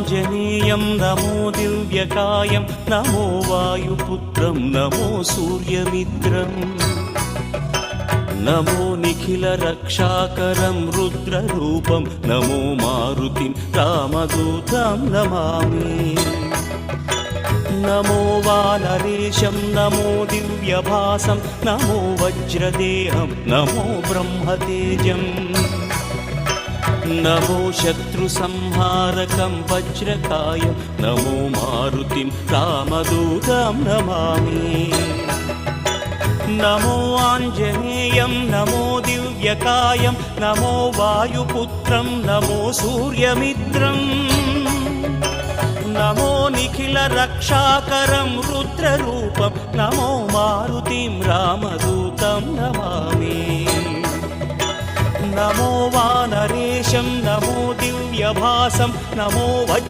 Anjaneyam నమో దివ్యకాయం నమో వాయుపుత్రం నమో సూర్యమిత్రం నమో Nikhila రక్షాకరం రుద్రరూపం నమో మారుతిం రామదూతం నమామి నమో వానరేశం నమో దివ్యభాసం నమో వజ్రదేహం నమో బ్రహ్మతేజం నమో శత్రుసంహారకం వజ్రకాయం నమో మారుతిం రామదూతం నమామి నమో Anjaneyam నమో దివ్యకాయం నమో వాయుపుత్రం నమో సూర్యమిత్రం నమో Nikhila రక్షాకరం రుద్రరూపం నమో మారుతిం రామదూతం నమామి నమో వానరేశం నమో దివ్యభాసం నమో